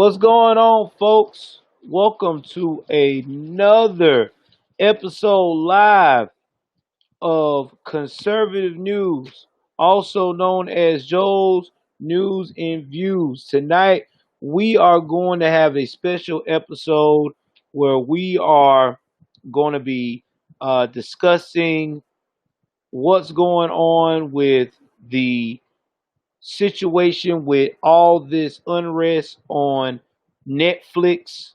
What's going on, folks? Welcome to another episode live of Conservative News, also known as Joel's News and Views. Tonight, we are going to have a special episode where we are going to be discussing what's going on with the situation with all this unrest on Netflix.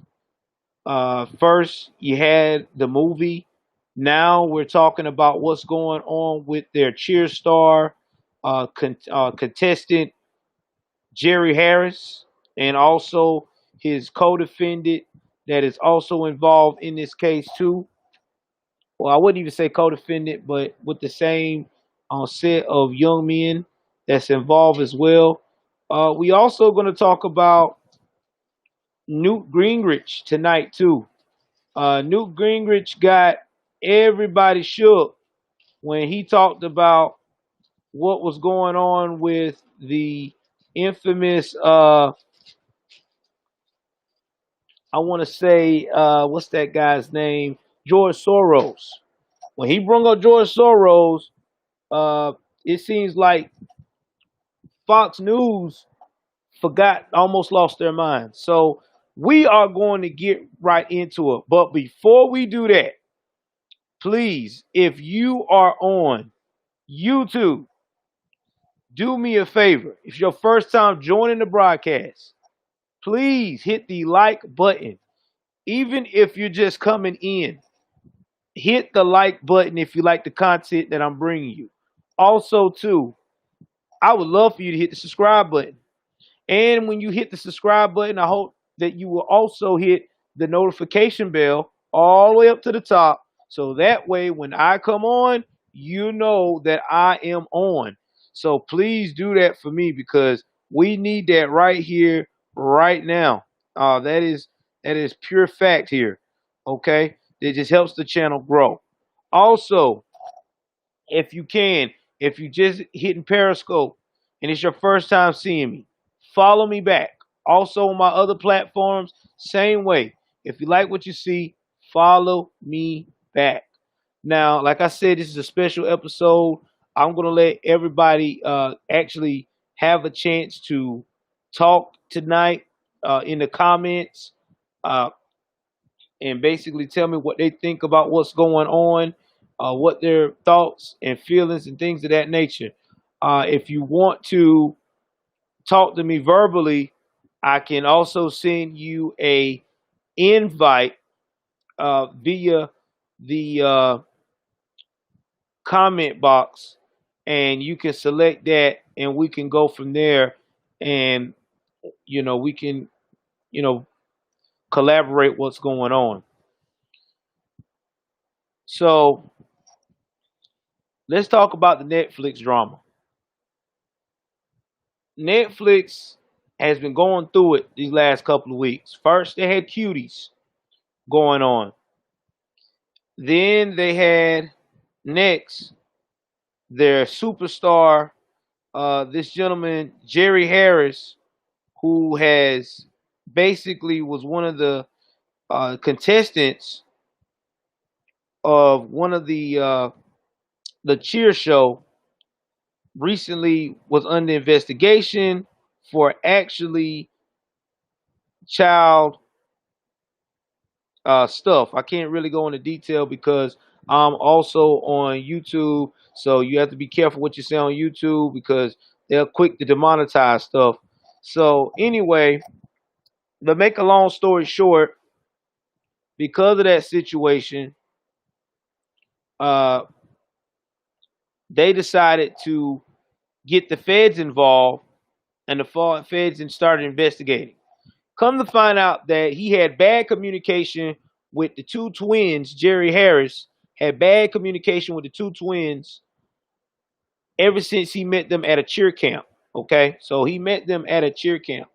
First, you had the movie. Now we're talking about what's going on with their cheer star contestant, Jerry Harris, and also his co defendant that is also involved in this case, too. Well, I wouldn't even say co-defendant, but with the same set of young men that's involved as well. We also going to talk about Newt Gingrich tonight too. Newt Gingrich got everybody shook when he talked about what was going on with the infamous, I want to say, what's that guy's name? George Soros. When he brought up George Soros, uh, it seems like Fox News forgot, almost lost their mind. So we are going to get right into it. But before we do that, please, if you are on YouTube, do me a favor. If it's your first time joining the broadcast, please hit the like button. Even if you're just coming in, hit the like button if you like the content that I'm bringing you. Also, too, I would love for you to hit the subscribe button. And when you hit the subscribe button, I hope that you will also hit the notification bell all the way up to the top. So that way, when I come on, you know that I am on. So please do that for me because we need that right here, right now. That is pure fact here. Okay, it just helps the channel grow. Also, if you can, if you just hitting Periscope and it's your first time seeing me, follow me back. Also on my other platforms, same way. If you like what you see, follow me back. Now, like I said, this is a special episode. I'm gonna let everybody actually have a chance to talk tonight in the comments. Uh, and basically tell me what they think about what's going on, what their thoughts and feelings and things of that nature. If you want to talk to me verbally, I can also send you a invite via the comment box, and you can select that, and we can go from there, and we can you know collaborate what's going on. So let's talk about the Netflix drama. Netflix has been going through it these last couple of weeks. First, they had cuties going on. Then they had next their superstar, this gentleman Jerry Harris, who has basically was one of the contestants of one of the cheer show. Recently, was under investigation for actually child stuff. I can't really go into detail because I'm also on YouTube, so you have to be careful what you say on YouTube because they're quick to demonetize stuff. So anyway, to make a long story short, because of that situation, uh, they decided to get the feds involved, and the feds started investigating. Come to find out that he had bad communication with the two twins. Jerry Harris had bad communication with the two twins ever since he met them at a cheer camp. Okay, so he met them at a cheer camp.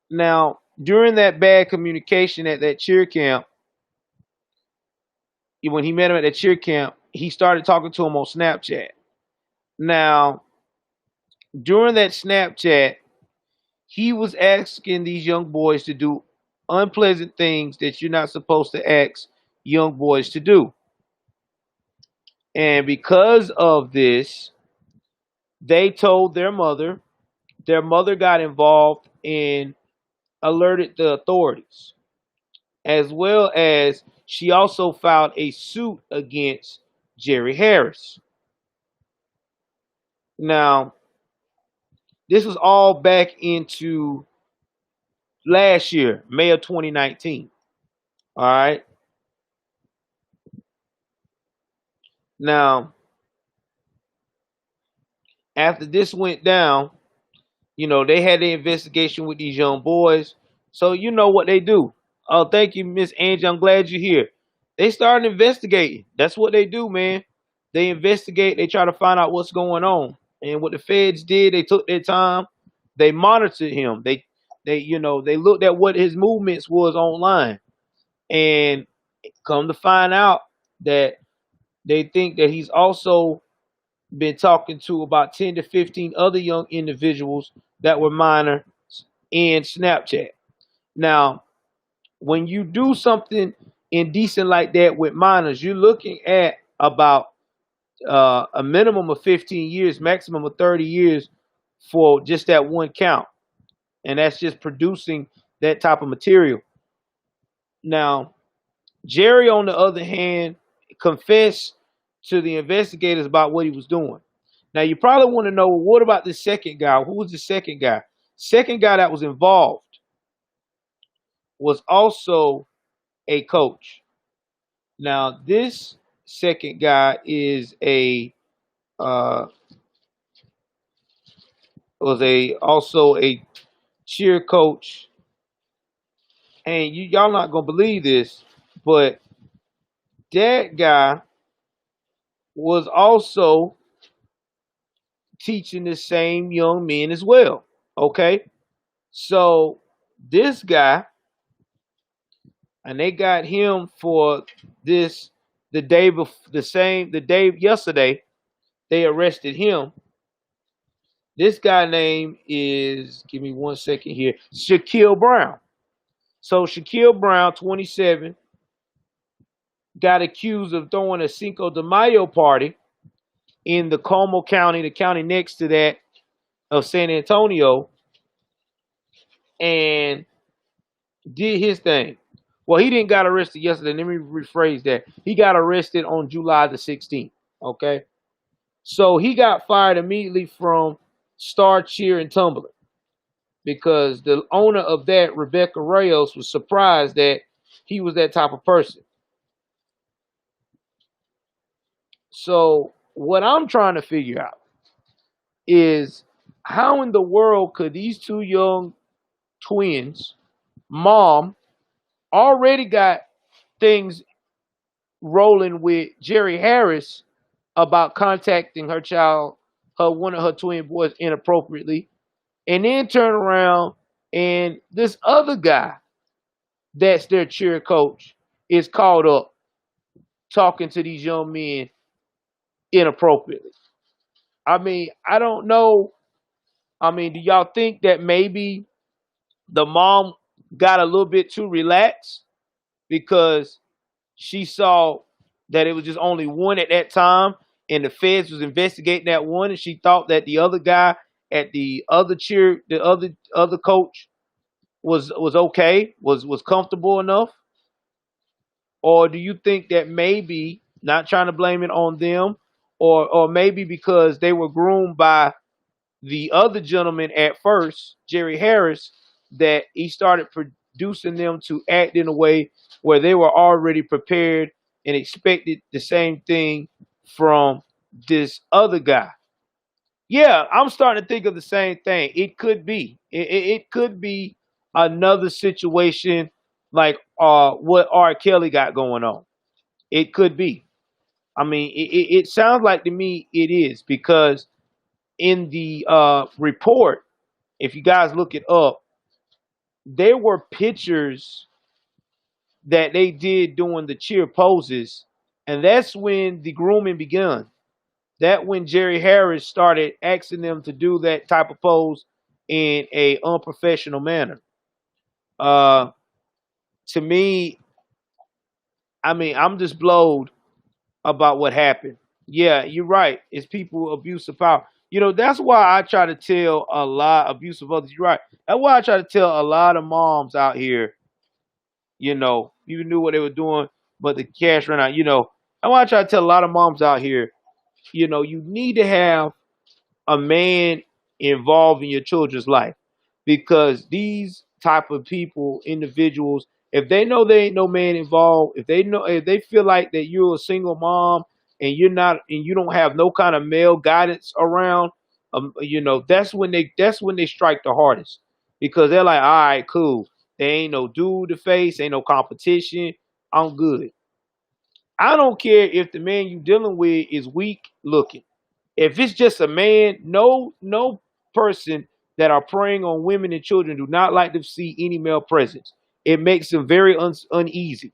Now, during that bad communication at that cheer camp, when he met him at that cheer camp, he started talking to him on Snapchat. Now, during that Snapchat, He was asking these young boys to do unpleasant things that you're not supposed to ask young boys to do. And because of this, they told their mother. Their mother got involved and alerted the authorities, as well as she also filed a suit against Jerry Harris. Now, this was all back into last year, May of 2019. All right. Now, after this went down, they had the investigation with these young boys. So you know what they do. Oh, thank you, Miss Angie. I'm glad you're here. They started investigating. That's what they do, man. They investigate. They try to find out what's going on. And what the feds did, they took their time. They monitored him. They looked at what his movements was online, and come to find out that they think that he's also been talking to about 10 to 15 other young individuals that were minor in Snapchat. Now, when you do something indecent like that with minors, you're looking at about a minimum of 15 years, maximum of 30 years for just that one count. And that's just producing that type of material. Now, Jerry, on the other hand, confessed to the investigators about what he was doing. Now, you probably want to know, what about the second guy? Who was the second guy? Second guy that was involved was also a coach. Now, this second guy is also a cheer coach, and y'all not gonna believe this, but that guy was also teaching the same young men as well. Okay, so this guy, and they got him for this the day before, the day yesterday they arrested him. This guy name is, give me 1 second here, Shaquille Brown. So Shaquille Brown, 27, got accused of throwing a Cinco de Mayo party in the Como County, the county next to that of San Antonio, and did his thing. Well, he didn't got arrested yesterday. Let me rephrase that. He got arrested on July the 16th. Okay. So he got fired immediately from Star Cheer and Tumbler, because the owner of that, Rebecca Reyes, was surprised that he was that type of person. So what I'm trying to figure out is, how in the world could these two young twins, mom, already got things rolling with Jerry Harris about contacting one of her twin boys inappropriately, and then turn around and this other guy that's their cheer coach is caught up talking to these young men inappropriately. I mean, I don't know. I mean, do y'all think that maybe the mom got a little bit too relaxed because she saw that it was just only one at that time, and the feds was investigating that one, and she thought that the other guy at the other other coach was okay, was comfortable enough? Or do you think that maybe, not trying to blame it on them, or maybe because they were groomed by the other gentleman at first, Jerry Harris, that he started producing them to act in a way where they were already prepared and expected the same thing from this other guy? Yeah, I'm starting to think of the same thing. It could be. It could be another situation like what R. Kelly got going on. It could be. I mean, it sounds like to me it is, because in the report, if you guys look it up, there were pictures that they did doing the cheer poses, and that's when the grooming began. That when Jerry Harris started asking them to do that type of pose in a unprofessional manner. Uh, to me, I mean, I'm just blowed about what happened. Yeah, you're right. It's people abuse of power. That's why I try to tell a lot abuse of others. You're right. That's why I try to tell a lot of moms out here, you knew what they were doing, but the cash ran out. I want to try to tell a lot of moms out here, you need to have a man involved in your children's life, because these type of people, individuals, if they know there ain't no man involved, if they feel like that you're a single mom and you don't have no kind of male guidance around, that's when they strike the hardest, because they're like, all right, cool, there ain't no dude to face, ain't no competition, I'm good. I don't care if the man you dealing with is weak looking. If it's just a man, no person that are preying on women and children do not like to see any male presence. It makes them very uneasy.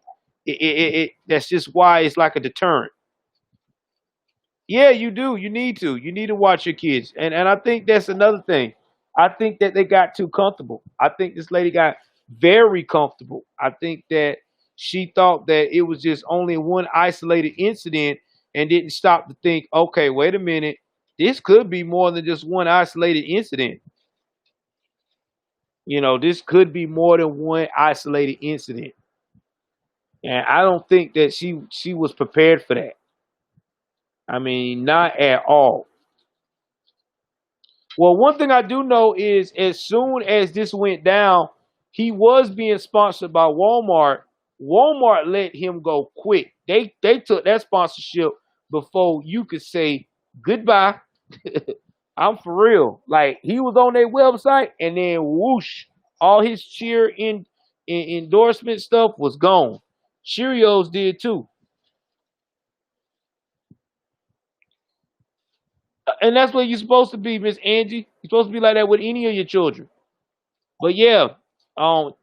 That's just why it's like a deterrent. Yeah, you do. You need to. You need to watch your kids. And I think that's another thing. I think that they got too comfortable. I think this lady got very comfortable. I think that she thought that it was just only one isolated incident and didn't stop to think, okay, wait a minute. This could be more than just one isolated incident. This could be more than one isolated incident. And I don't think that she was prepared for that. I mean, not at all. Well, one thing I do know is as soon as this went down, he was being sponsored by Walmart. Walmart let him go quick. They took that sponsorship before you could say goodbye. I'm for real. Like, he was on their website and then whoosh, all his endorsement stuff was gone. Cheerios did too. And that's what you're supposed to be, Miss Angie. You're supposed to be like that with any of your children. But yeah, um,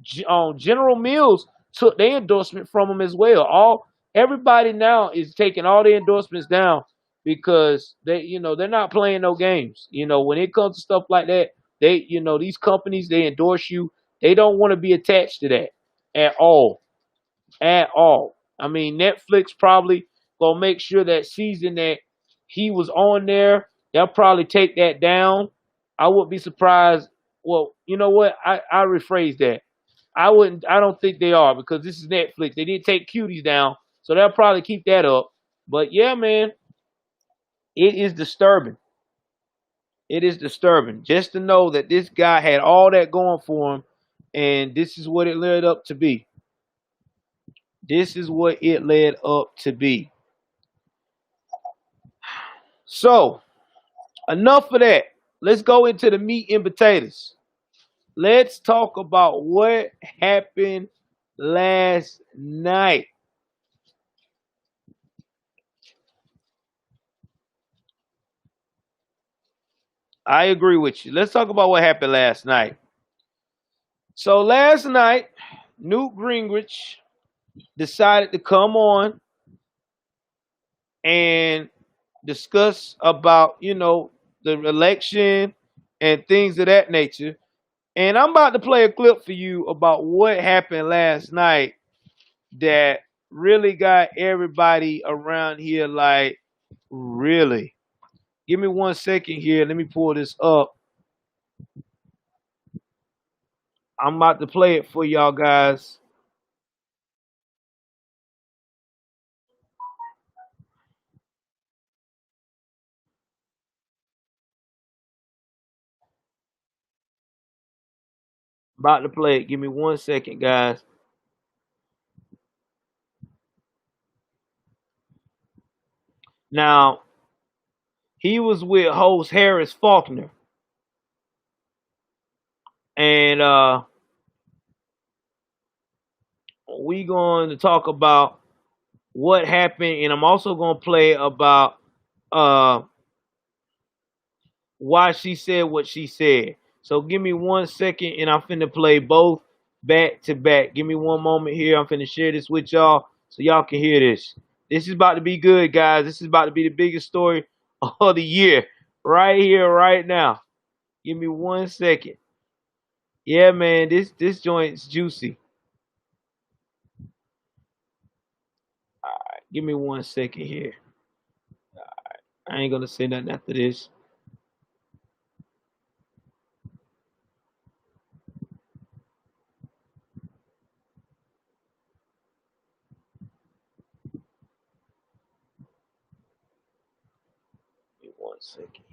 General Mills took their endorsement from them as well. Everybody now is taking all their endorsements down because they're not playing no games. When it comes to stuff like that, these companies, they endorse you. They don't want to be attached to that at all, at all. I mean, Netflix probably gonna make sure that season that he was on there, they'll probably take that down. I wouldn't be surprised. Well, you know what? I rephrase that. I don't think they are, because this is Netflix. They did take Cuties down, so they'll probably keep that up. But yeah, man, it is disturbing. It is disturbing just to know that this guy had all that going for him, and this is what it led up to be. This is what it led up to be. So, enough of that. Let's go into the meat and potatoes. Let's talk about what happened last night. I agree with you. Let's talk about what happened last night. So last night, Newt Gingrich decided to come on and discuss about, the election and things of that nature. And I'm about to play a clip for you about what happened last night that really got everybody around here like, really. Give me 1 second here. Let me pull this up. I'm about to play it for y'all guys. About to play it. Give me 1 second, guys. Now, he was with host Harris Faulkner. And we going to talk about what happened, and I'm also going to play about uh why she said what she said. So give me 1 second, and I'm finna play both back to back. Give me one moment here. I'm finna share this with y'all so y'all can hear this. This is about to be good, guys. This is about to be the biggest story of the year right here, right now. Give me 1 second. Yeah, man, this joint's juicy. Give me 1 second here. I ain't gonna say nothing after this. Give me 1 second here.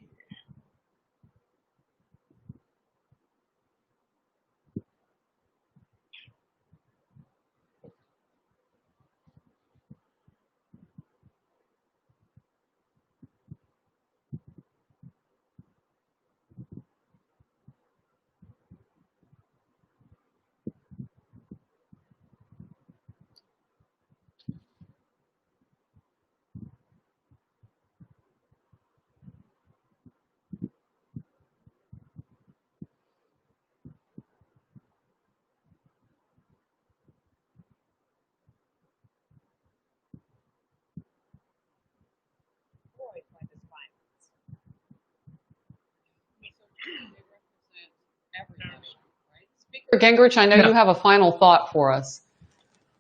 Gingrich, I know Yeah. you have a final thought for us.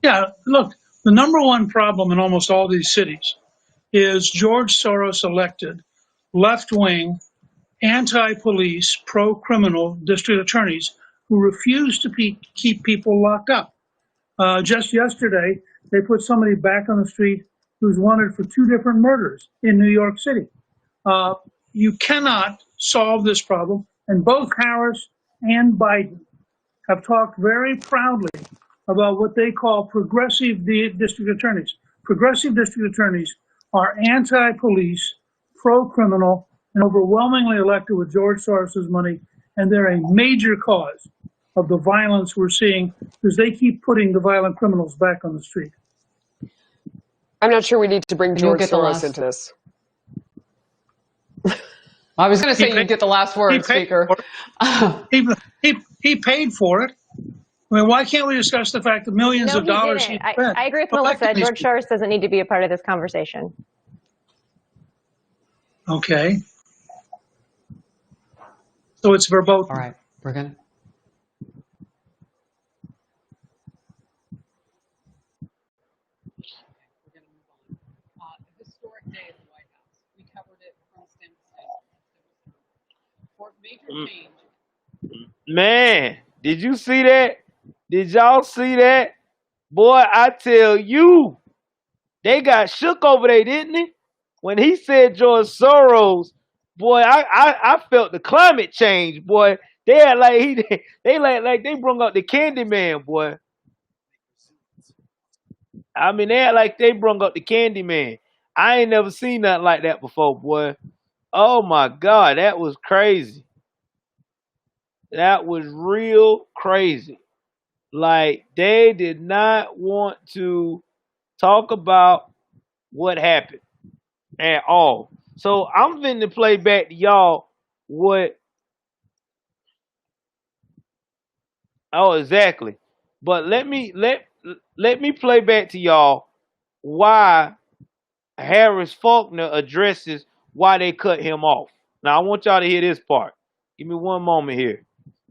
Yeah, look, the number one problem in almost all these cities is George Soros elected left-wing, anti-police, pro-criminal district attorneys who refuse to keep people locked up. Just yesterday, they put somebody back on the street who's wanted for 2 different murders in New York City. You cannot solve this problem, and both Harris and Biden have talked very proudly about what they call progressive district attorneys. Progressive district attorneys are anti-police, pro-criminal, and overwhelmingly elected with George Soros's money, and they're a major cause of the violence we're seeing because they keep putting the violent criminals back on the street. I'm not sure we need to bring You'll George get the Soros last- into this. I was going to say you get the last word, Speaker. He paid for it. I mean, why can't we discuss the fact that millions of dollars he spent? I agree with Melissa. George Soros doesn't need to be a part of this conversation. Okay. So it's verboten. All right, we're going to. Historic day at the White House. We covered it from stem to stem. For major change. Man, did you see that? Did y'all see that? Boy, I tell you, they got shook over there, didn't they? When he said George Soros, boy, I felt the climate change, boy. They had like they brung up the candy man, boy. I mean, they had like they brung up the candy man. I ain't never seen nothing like that before, boy. Oh my God, that was crazy. That was real crazy. Like, they did not want to talk about what happened at all. So I'm finna play back to y'all what. Oh, exactly. But let me play back to y'all why Harris Faulkner addresses why they cut him off. Now I want y'all to hear this part. Give me one moment here.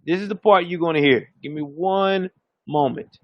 This is the part you're gonna hear. Give me one moment.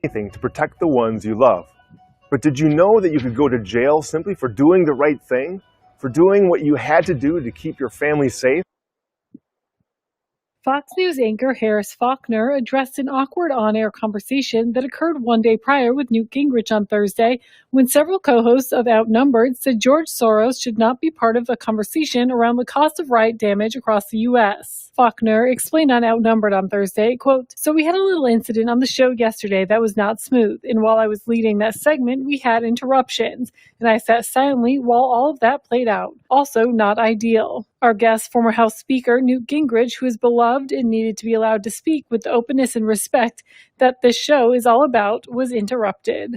Anything to protect the ones you love. But did you know that you could go to jail simply for doing the right thing? For doing what you had to do to keep your family safe? Fox News anchor Harris Faulkner addressed an awkward on-air conversation that occurred one day prior with Newt Gingrich on Thursday, when several co-hosts of Outnumbered said George Soros should not be part of a conversation around the cost of riot damage across the U.S. Faulkner explained on Outnumbered on Thursday, quote, "So we had a little incident on the show yesterday that was not smooth, and while I was leading that segment, we had interruptions, and I sat silently while all of that played out. Also not ideal." Our guest, former House Speaker Newt Gingrich, who is beloved and needed to be allowed to speak with the openness and respect that this show is all about, was interrupted.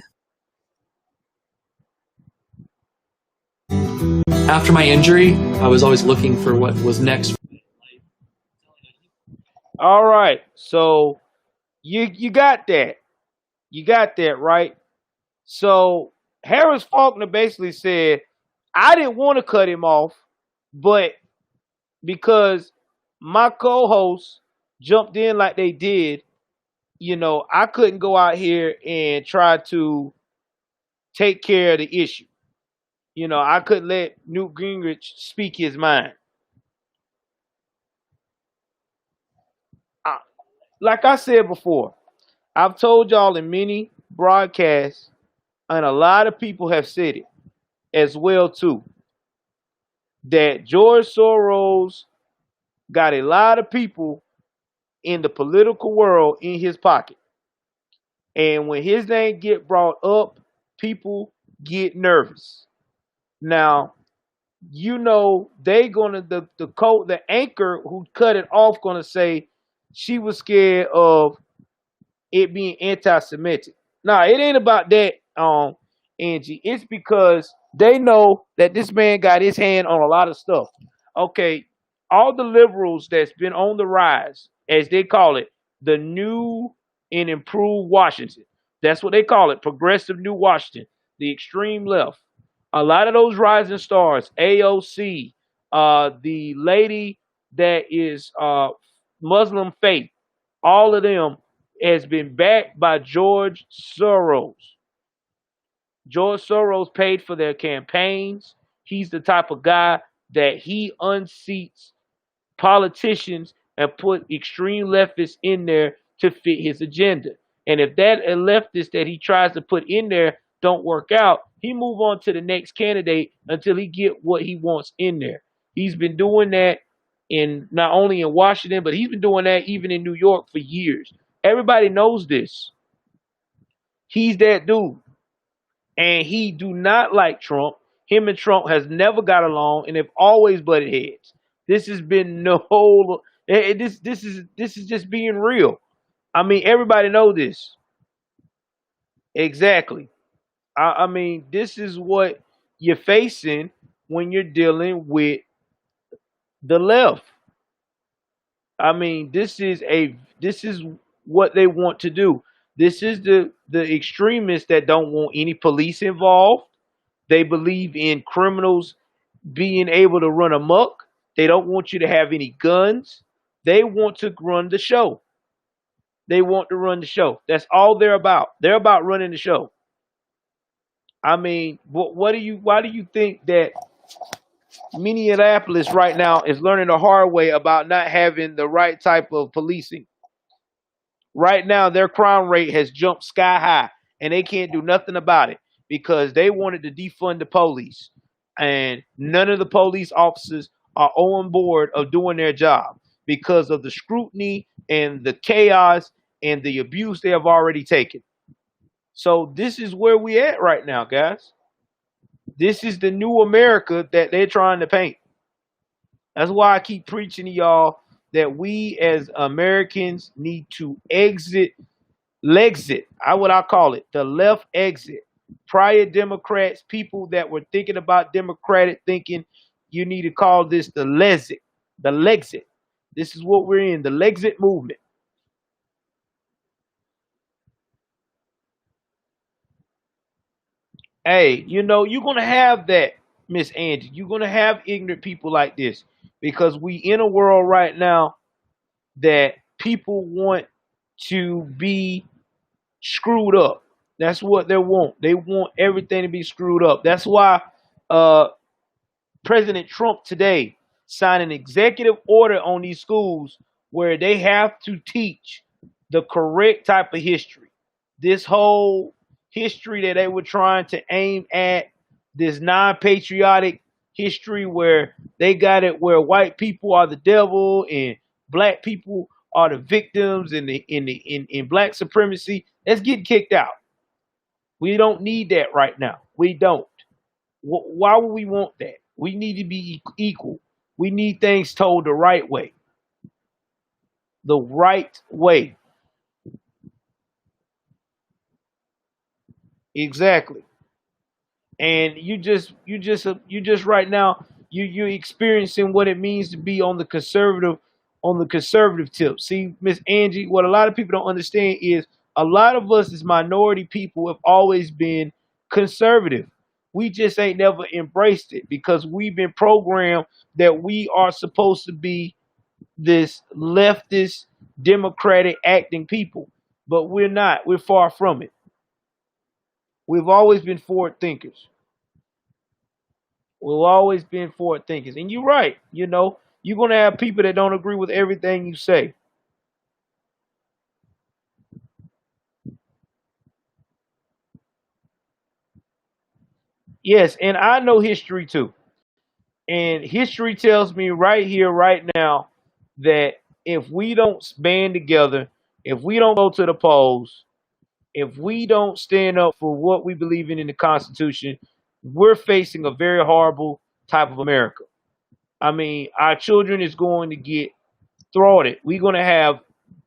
After my injury, I was always looking for what was next. All right, so you got that. You got that, right? So Harris Faulkner basically said, I didn't want to cut him off, but because my co-hosts jumped in like they did, I couldn't go out here and try to take care of the issue. I couldn't let Newt Gingrich speak his mind. Like I said before, I've told y'all in many broadcasts, and a lot of people have said it as well too, that George Soros got a lot of people in the political world in his pocket. And when his name get brought up, people get nervous. Now, the anchor who cut it off gonna say she was scared of it being anti-Semitic. Nah, it ain't about that, Angie. It's because they know that this man got his hand on a lot of stuff. Okay, all the liberals that's been on the rise, as they call it, the new and improved Washington. That's what they call it, progressive new Washington, the extreme left. A lot of those rising stars, AOC, the lady that is Muslim faith, all of them has been backed by George Soros. George Soros paid for their campaigns. He's the type of guy that he unseats politicians and put extreme leftists in there to fit his agenda. And if that leftist that he tries to put in there don't work out, he move on to the next candidate until he get what he wants in there. He's been doing that in not only in Washington, but he's been doing that even in New York for years. Everybody knows this. He's that dude. And he do not like Trump. Him and Trump has never got along and have always butted heads. This has been this is just being real. I mean, everybody know this. Exactly. I mean, this is what you're facing when you're dealing with the left. I mean, this is what they want to do. This is the extremists that don't want any police involved. They believe in criminals being able to run amok. They don't want you to have any guns. They want to run the show. They want to run the show. That's all they're about. They're about running the show. I mean, why do you think that Minneapolis right now is learning the hard way about not having the right type of policing? Right now, their crime rate has jumped sky high, and they can't do nothing about it because they wanted to defund the police, and none of the police officers are on board of doing their job because of the scrutiny and the chaos and the abuse they have already taken. So this is where we at right now, guys. This is the new America that they're trying to paint. That's why I keep preaching to y'all that we as Americans need to Lexit. What I call it, the left exit. Prior Democrats, people that were thinking about Democratic thinking, you need to call this the Lexit. The Lexit. This is what we're in, the Lexit movement. Hey, you're going to have that, Miss Angie. You're going to have ignorant people like this because we in a world right now that people want to be screwed up. That's what they want. They want everything to be screwed up. That's why President Trump today signed an executive order on these schools where they have to teach the correct type of history. This whole history that they were trying to aim at, this non-patriotic history where they got it where white people are the devil and black people are the victims in black supremacy, that's getting kicked out. We don't need that right now. We don't. Why would we want that? We need to be equal. We need things told the right way. The right way. Exactly. And you just right now you're experiencing what it means to be on the conservative tip. See, Miss Angie, what a lot of people don't understand is a lot of us as minority people have always been conservative. We just ain't never embraced it because we've been programmed that we are supposed to be this leftist, democratic acting people. But we're not. We're far from it. We've always been forward thinkers. We've always been forward thinkers. And you're right. You're going to have people that don't agree with everything you say. Yes, and I know history too. And history tells me right here, right now, that if we don't band together, if we don't go to the polls, if we don't stand up for what we believe in the Constitution, we're facing a very horrible type of America. I mean, our children is going to get thwarted. We're going to have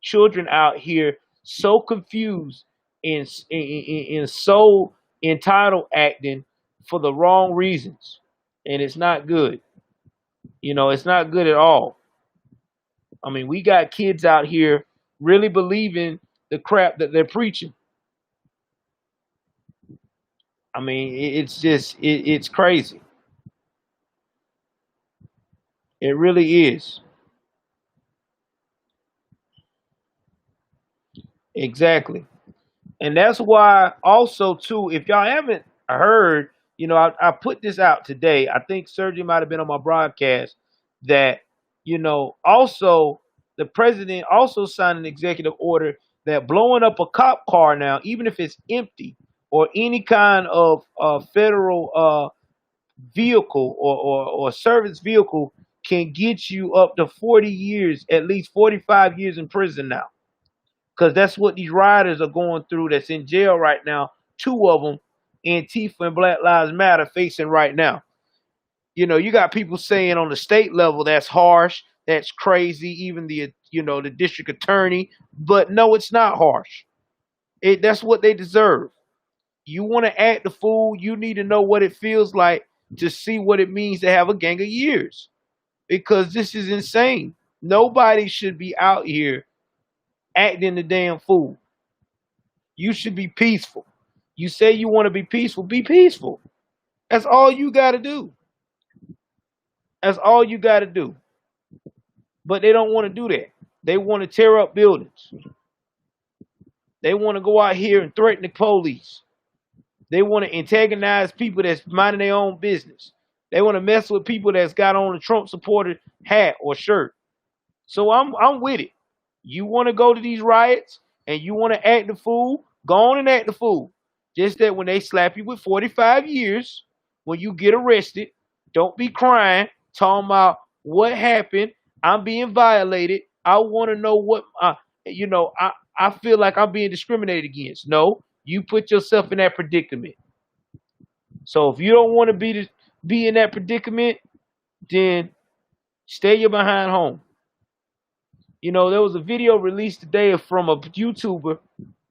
children out here so confused and so entitled acting for the wrong reasons. And it's not good. It's not good at all. I mean, we got kids out here really believing the crap that they're preaching. I mean, it's crazy. It really is. Exactly. And that's why also too, if y'all haven't heard, I put this out today. I think Sergey might have been on my broadcast that, also the president also signed an executive order that blowing up a cop car now, even if it's empty or any kind of federal vehicle or service vehicle can get you up to 40 years, at least 45 years in prison now. Because that's what these rioters are going through that's in jail right now. Two of them, Antifa and Black Lives Matter, facing right now. You got people saying on the state level that's harsh, that's crazy, even the district attorney. But no, it's not harsh. That's what they deserve. You want to act the fool, you need to know what it feels like to see what it means to have a gang of years. Because this is insane. Nobody should be out here acting the damn fool. You should be peaceful. You say you want to be peaceful, be peaceful. That's all you got to do. That's all you got to do. But they don't want to do that. They want to tear up buildings. They want to go out here and threaten the police. They want to antagonize people that's minding their own business. They want to mess with people that's got on a Trump supporter hat or shirt. So I'm with it. You want to go to these riots and you want to act the fool, go on and act the fool. Just that when they slap you with 45 years, when you get arrested, don't be crying, talking about what happened. I'm being violated. I want to know what, I feel like I'm being discriminated against. No, you put yourself in that predicament. So if you don't want to be in that predicament, then stay your behind home. There was a video released today from a YouTuber,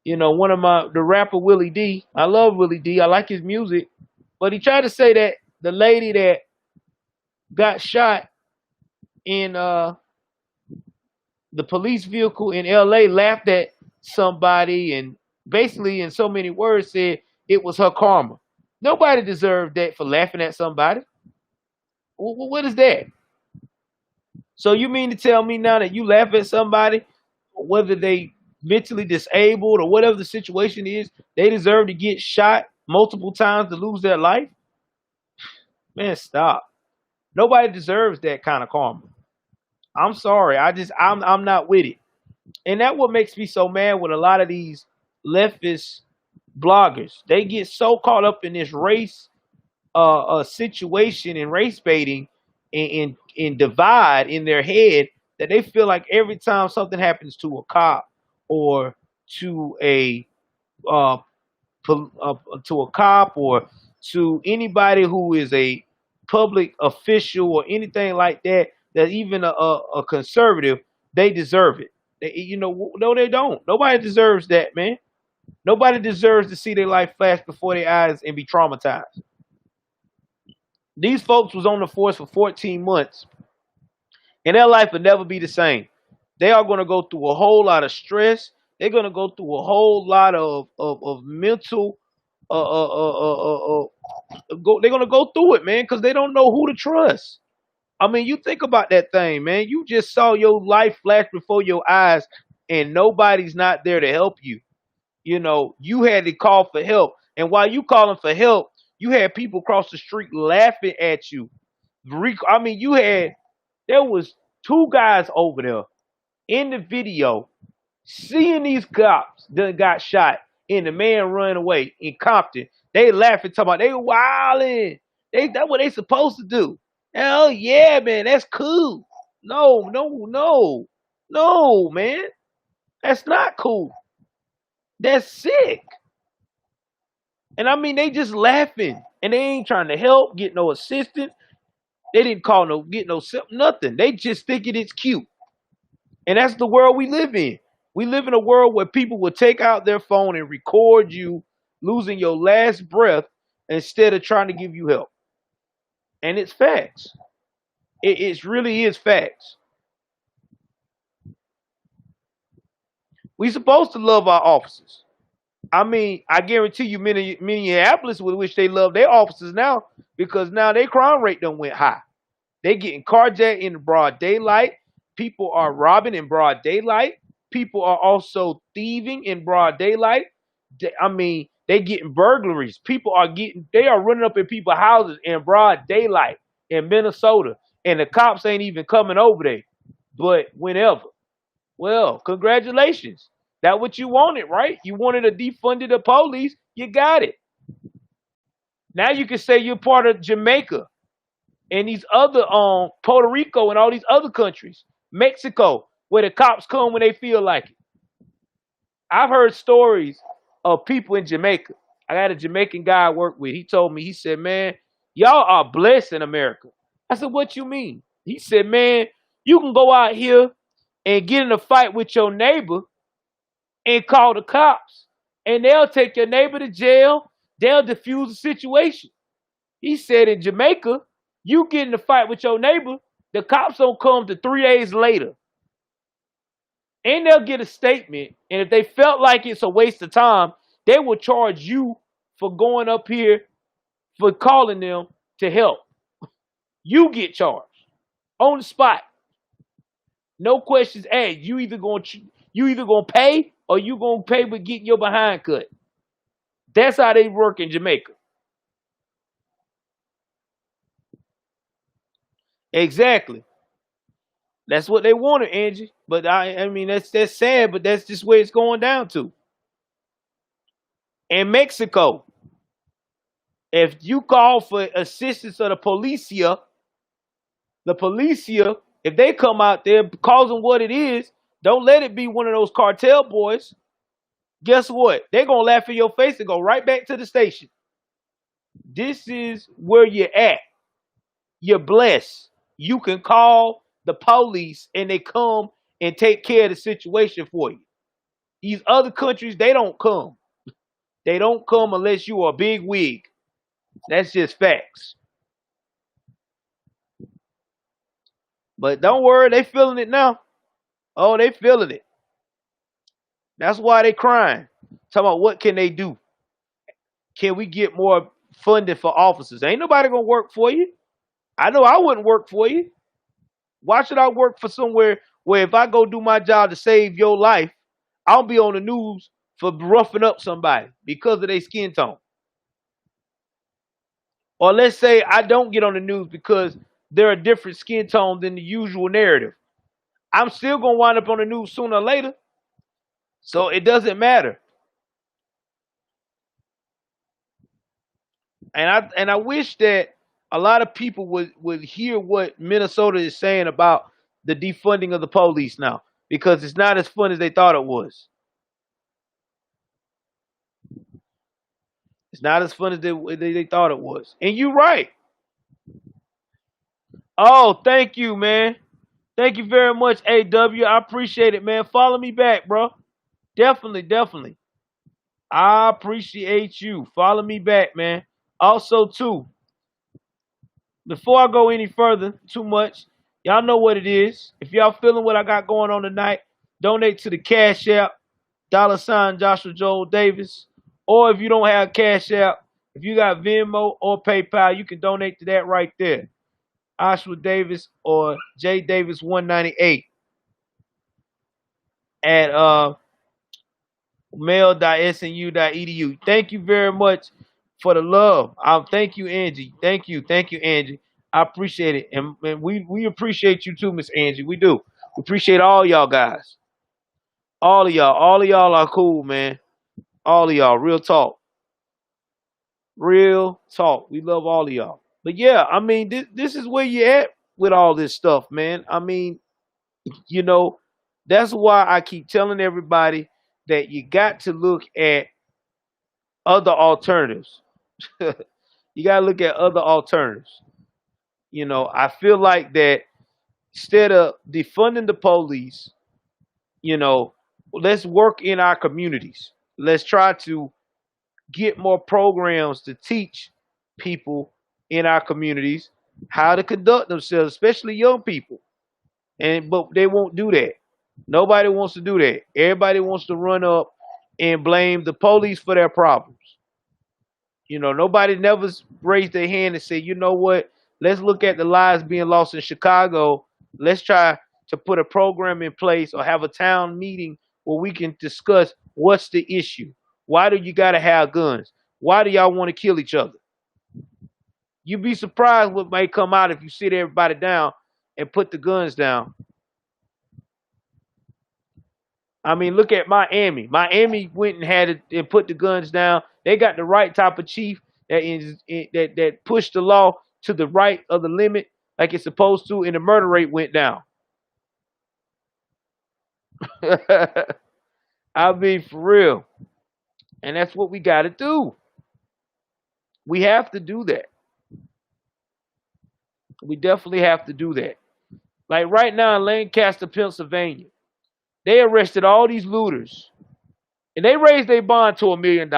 one of the rapper Willie D. I love Willie D. I like his music. But he tried to say that the lady that got shot in the police vehicle in LA laughed at somebody and basically in so many words said it was her karma. Nobody deserved that for laughing at somebody. What is that? So you mean to tell me now that you laugh at somebody, whether they mentally disabled or whatever the situation is, they deserve to get shot multiple times to lose their life? Man, stop. Nobody deserves that kind of karma. I'm sorry. I'm not with it. And that what makes me so mad with a lot of these leftist bloggers. They get so caught up in this race situation and race baiting and divide in their head that they feel like every time something happens to a cop or to a uh, to a cop or to anybody who is a public official or anything like that, that even a conservative, they deserve it. No, they don't. Nobody deserves that, man. Nobody deserves to see their life flash before their eyes and be traumatized. These folks was on the force for 14 months, and their life will never be the same. They are going to go through a whole lot of stress. They're going to go through a whole lot of mental they're gonna go through it, man, because they don't know who to trust. I mean, you think about that thing, man. You just saw your life flash before your eyes, and nobody's not there to help you. You had to call for help, and while you calling for help, you had people across the street laughing at you. I mean, there was two guys over there in the video seeing these cops that got shot and the man running away in Compton. They laughing, talking about they wilding. That's what they supposed to do. Hell yeah, man, that's cool. No, man. That's not cool. That's sick. And I mean, they just laughing and they ain't trying to help, get no assistance. They didn't get no nothing. They just thinking it's cute. And that's the world we live in. We live in a world where people will take out their phone and record you losing your last breath instead of trying to give you help. And it's facts. It really is facts. We supposed to love our officers. I mean, I guarantee you Minneapolis would wish they love their officers now, because now their crime rate done went high. They getting carjacked in broad daylight. People are robbing in broad daylight. People are also thieving in broad daylight. They getting burglaries. They are running up in people's houses in broad daylight in Minnesota. And the cops ain't even coming over there. But whenever. Well, congratulations. That's what you wanted, right? You wanted to defund the police. You got it. Now you can say you're part of Jamaica and these other Puerto Rico and all these other countries. Mexico, where the cops come when they feel like it. I've heard stories of people in Jamaica. I got a Jamaican guy I work with. He told me, he said, man, y'all are blessed in America. I said, what you mean? He said, man, you can go out here and get in a fight with your neighbor and call the cops. And they'll take your neighbor to jail. They'll defuse the situation. He said in Jamaica, you get in a fight with your neighbor, the cops don't come to 3 days later. And they'll get a statement. And if they felt like it's a waste of time, they will charge you for going up here for calling them to help. You get charged on the spot. No questions asked. You either gonna pay or you gonna pay with getting your behind cut. That's how they work in Jamaica. Exactly. That's what they wanted, Angie. But I mean, that's sad, but that's just where it's going down to. In Mexico, if you call for assistance of the policia, if they come out there causing what it is, don't let it be one of those cartel boys. Guess what? They're going to laugh in your face and go right back to the station. This is where you're at. You're blessed. You can call the police and they come and take care of the situation for you. These other countries, they don't come. They don't come unless you are a big wig. That's just facts. But don't worry, they feeling it now. Oh, they feeling it. That's why they crying. Talking about what can they do? Can we get more funding for officers? Ain't nobody gonna work for you. I know I wouldn't work for you. Why should I work for somewhere where if I go do my job to save your life, I'll be on the news for roughing up somebody because of their skin tone? Or let's say I don't get on the news because they're a different skin tone than the usual narrative. I'm still gonna wind up on the news sooner or later. So it doesn't matter. And I wish that a lot of people would hear what Minnesota is saying about the defunding of the police now, because it's not as fun as they thought it was. It's not as fun as they thought it was. And you're right. Oh, thank you, man. Thank you very much, AW. I appreciate it, man. Follow me back, bro. Definitely, definitely. I appreciate you. Follow me back, man. Also, too, before I go any further, too much, y'all know what it is. If y'all feeling what I got going on tonight, donate to the Cash App, $ Joshua Joel Davis. Or if you don't have Cash App, if you got Venmo or PayPal, you can donate to that right there. Joshua Davis or J Davis 198 at mail.snu.edu. Thank you very much for the love. Thank you, Angie. Thank you, Angie. I appreciate it, and we appreciate you too, Miss Angie. We do. We appreciate all y'all guys. All of y'all are cool, man. All of y'all, real talk. Real talk. We love all of y'all. But yeah, I mean, this is where you at with all this stuff, man. I mean, you know, that's why I keep telling everybody that you got to look at other alternatives. You got to look at other alternatives. You know, I feel like that instead of defunding the police, you know, let's work in our communities. Let's try to get more programs to teach people in our communities how to conduct themselves, especially young people. But they won't do that. Nobody wants to do that. Everybody wants to run up and blame the police for their problems. You know, nobody never raised their hand and said, you know what, let's look at the lives being lost in Chicago. Let's try to put a program in place or have a town meeting where we can discuss what's the issue. Why do you got to have guns? Why do y'all want to kill each other? You'd be surprised what may come out if you sit everybody down and put the guns down. I mean, look at Miami. Miami went and had it and put the guns down. They got the right type of chief that pushed the law to the right of the limit like it's supposed to, and the murder rate went down. I mean, for real. And that's what we got to do. We have to do that. We definitely have to do that. Like right now in Lancaster, Pennsylvania, they arrested all these looters. And they raised their bond to $1 million.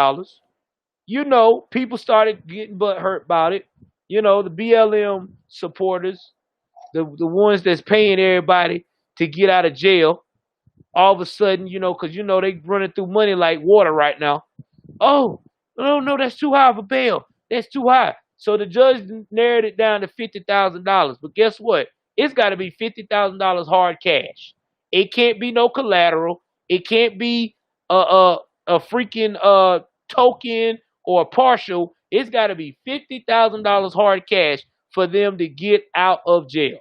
You know, people started getting hurt about it. You know, the BLM supporters, the ones that's paying everybody to get out of jail, all of a sudden, you know, because, you know, they running through money like water right now. Oh, no, that's too high of a bail. That's too high. So the judge narrowed it down to $50,000. But guess what? It's got to be $50,000 hard cash. It can't be no collateral. It can't be a freaking token or a partial. It's got to be $50,000 hard cash for them to get out of jail.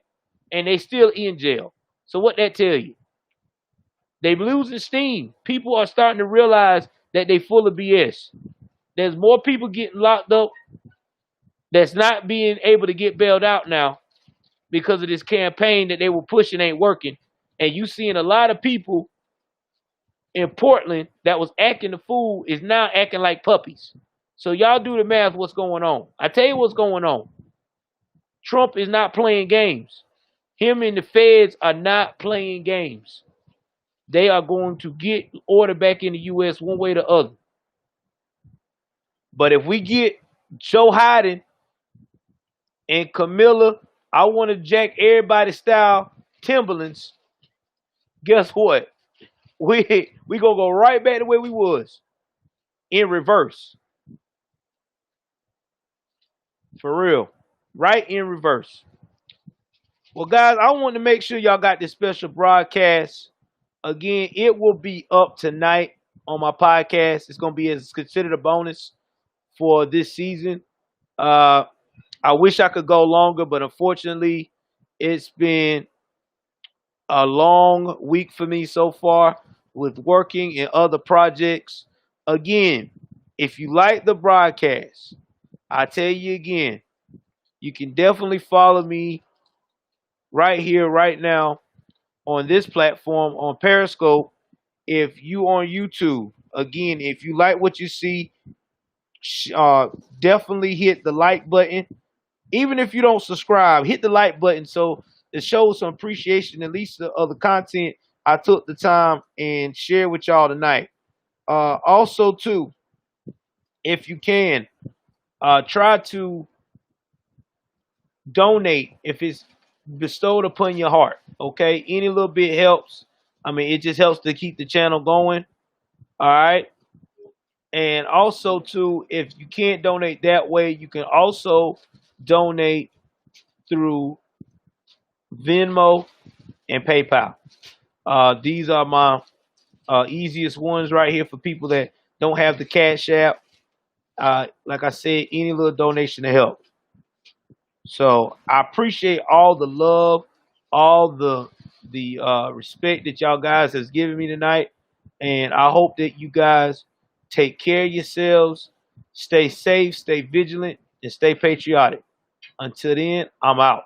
And they still in jail. So what that tell you? They losing steam. People are starting to realize that they full of BS. There's more people getting locked up that's not being able to get bailed out now because of this campaign that they were pushing ain't working. And you seeing a lot of people in Portland that was acting the fool is now acting like puppies. So y'all do the math what's going on. I tell you what's going on. Trump is not playing games. Him and the feds are not playing games. They are going to get order back in the U.S. one way or the other. But if we get Joe Biden and Camilla, I want to jack everybody's style Timberlands, guess what? We gonna go right back to where we was. In reverse. For real. Right in reverse. Well, guys, I want to make sure y'all got this special broadcast. Again, it will be up tonight on my podcast. It's gonna be considered a bonus for this season. I wish I could go longer, but unfortunately, it's been a long week for me so far with working and other projects. Again, if you like the broadcast, I tell you again, you can definitely follow me right here, right now on this platform on Periscope. If you on YouTube, again, if you like what you see, definitely hit the like button. Even if you don't subscribe, hit the like button so it shows some appreciation, at least of the content I took the time and share with y'all tonight. Also, too, if you can, try to donate if it's bestowed upon your heart. Okay, any little bit helps. I mean, it just helps to keep the channel going. All right. And also, too, if you can't donate that way, you can also donate through Venmo and PayPal. These are my easiest ones right here for people that don't have the Cash App. Like I said, any little donation to help. So I appreciate all the love, all the respect that y'all guys has given me tonight, and I hope that you guys take care of yourselves, stay safe, stay vigilant, and stay patriotic. Until then, I'm out.